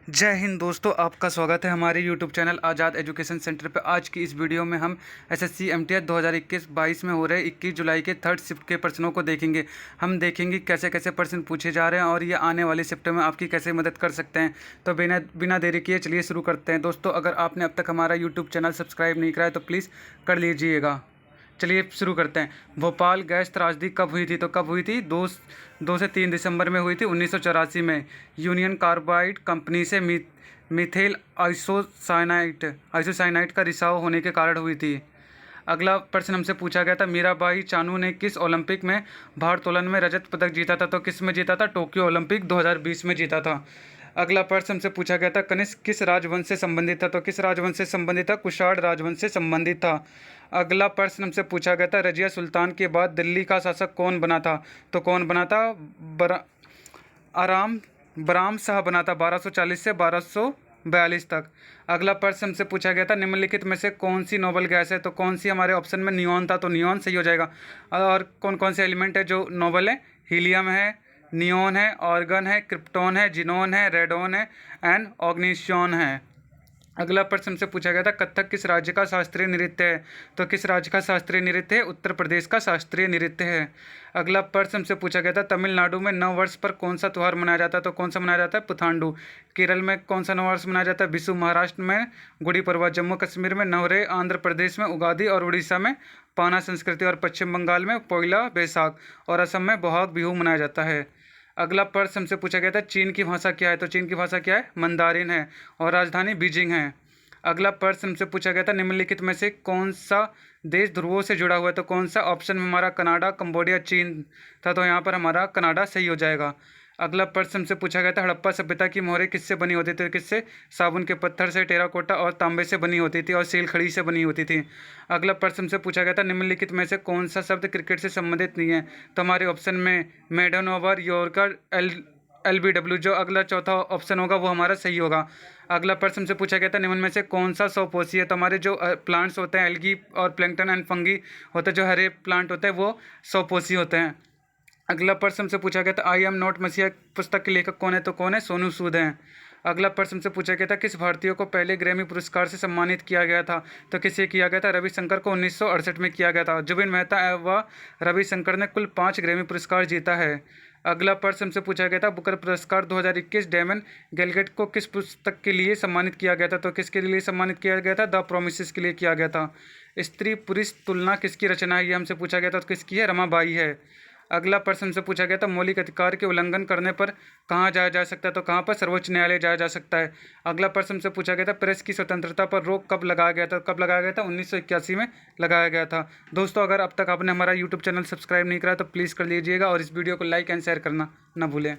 जय हिंद दोस्तों, आपका स्वागत है हमारे YouTube चैनल आज़ाद एजुकेशन सेंटर पे। आज की इस वीडियो में हम SSC MTH 2021-22 में हो रहे 21 जुलाई के थर्ड शिफ्ट के प्रश्नों को देखेंगे। हम देखेंगे कैसे कैसे प्रश्न पूछे जा रहे हैं और ये आने वाले शिफ्ट में आपकी कैसे मदद कर सकते हैं। तो बिना देरी किए चलिए शुरू करते हैं। दोस्तों, अगर आपने अब तक हमारा YouTube चैनल सब्सक्राइब नहीं करा है तो प्लीज़ कर लीजिएगा। चलिए शुरू करते हैं। भोपाल गैस त्रासदी कब हुई थी? तो कब हुई थी? 2 से 3 दिसंबर में हुई थी 1984 में। यूनियन कार्बाइड कंपनी से मिथेल आइसोसाइनाइड का रिसाव होने के कारण हुई थी। अगला प्रश्न हमसे पूछा गया था, मीराबाई चानू ने किस ओलंपिक में भारोत्तोलन में रजत पदक जीता था? तो किस में जीता था? टोक्यो ओलंपिक 2020 में जीता था। अगला प्रश्न हमसे पूछा गया था, कनिष्क किस राजवंश से संबंधित था? तो किस राजवंश से संबंधित था? कुषाण राजवंश से संबंधित था। अगला प्रश्न हमसे पूछा गया था, रजिया सुल्तान के बाद दिल्ली का शासक कौन बना था? तो कौन बना था? बराम शाह बना था 1240 से 1242 तक। अगला प्रश्न हमसे पूछा गया था, निम्नलिखित में से कौन सी नोबल गैस है? तो कौन सी हमारे ऑप्शन में नियॉन था, तो नियॉन सही हो जाएगा। और कौन कौन से एलिमेंट है जो नोबल है? हीलियम है, नियॉन है, ऑर्गन है, क्रिप्टॉन है, जिनोन है, रेडोन है एंड ऑग्निशियन है। अगला प्रश्न से पूछा गया था, कथक किस राज्य का शास्त्रीय नृत्य है? तो किस राज्य का शास्त्रीय नृत्य है? उत्तर प्रदेश का शास्त्रीय नृत्य है। अगला प्रश्न से पूछा गया था, तमिलनाडु में नव वर्ष पर कौन सा त्यौहार मनाया जाता है? तो कौन सा मनाया जाता है? पुथांडु। केरल में कौन सा नव वर्ष मनाया जाता है? विशु। महाराष्ट्र में गुड़ी पड़वा। जम्मू कश्मीर में नवरे। आंध्र प्रदेश में उगादि और उड़ीसा में पाना संस्कृति और पश्चिम बंगाल में पोइला बैसाख और असम में बोहाग बिहू मनाया जाता है। अगला प्रश्न हमसे पूछा गया था, चीन की भाषा क्या है? तो चीन की भाषा क्या है? मंदारिन है और राजधानी बीजिंग है। अगला प्रश्न हमसे पूछा गया था, निम्नलिखित में से कौन सा देश ध्रुवों से जुड़ा हुआ है? तो कौन सा? ऑप्शन में हमारा कनाडा, कंबोडिया, चीन था, तो यहाँ पर हमारा कनाडा सही हो जाएगा। अगला प्रश्न हमसे पूछा गया था, हड़प्पा सभ्यता की मोहरें किससे बनी होती थी? किससे? साबुन के पत्थर से, टेराकोटा और तांबे से बनी होती थी और सील खड़ी से बनी होती थी। अगला प्रश्न हमसे पूछा गया था, निम्नलिखित में से कौन सा शब्द क्रिकेट से संबंधित नहीं है? तो हमारे ऑप्शन में मेडन ओवर, यॉर्कर, LBW, जो अगला चौथा ऑप्शन होगा वो हमारा सही होगा। अगला प्रश्न से पूछा गया था, निम्न में से कौन सा स्वपोषी है? तो हमारे जो प्लांट्स होते हैं, एल्गी और प्लैंकटन एंड फंगी होते हैं, जो हरे प्लांट होते हैं वो स्वपोषी होते हैं। अगला प्रश्न से पूछा गया था, आई एम नॉट मसीहा पुस्तक के लेखक कौन है? तो कौन है? सोनू सूद हैं। अगला प्रश्न से पूछा गया था, किस भारतीय को पहले ग्रैमी पुरस्कार से सम्मानित किया गया था? तो किसे किया गया था? रविशंकर को 1968 में किया गया था। जुबिन मेहता व रविशंकर ने कुल 5 ग्रैमी पुरस्कार जीता है। अगला प्रश्न से पूछा गया था, बुकर पुरस्कार 2021 डेमन गेलगेट को किस पुस्तक के लिए सम्मानित किया गया था? तो किसके लिए सम्मानित किया गया था? द प्रोमिसेस के लिए किया गया था। स्त्री पुरुष तुलना किसकी रचना है? ये हमसे पूछा गया था, तो किसकी है? रमाबाई है। अगला प्रश्न से पूछा गया था, मौलिक अधिकार के उल्लंघन करने पर कहाँ जाया जा सकता है? तो कहाँ पर? सर्वोच्च न्यायालय जाया जा सकता है। अगला प्रश्न से पूछा गया था, प्रेस की स्वतंत्रता पर रोक कब लगाया गया था? कब लगाया गया था? 1981 में लगाया गया था। दोस्तों, अगर अब तक आपने हमारा YouTube चैनल सब्सक्राइब नहीं करा तो प्लीज़ कर लीजिएगा और इस वीडियो को लाइक एंड शेयर करना ना भूलें।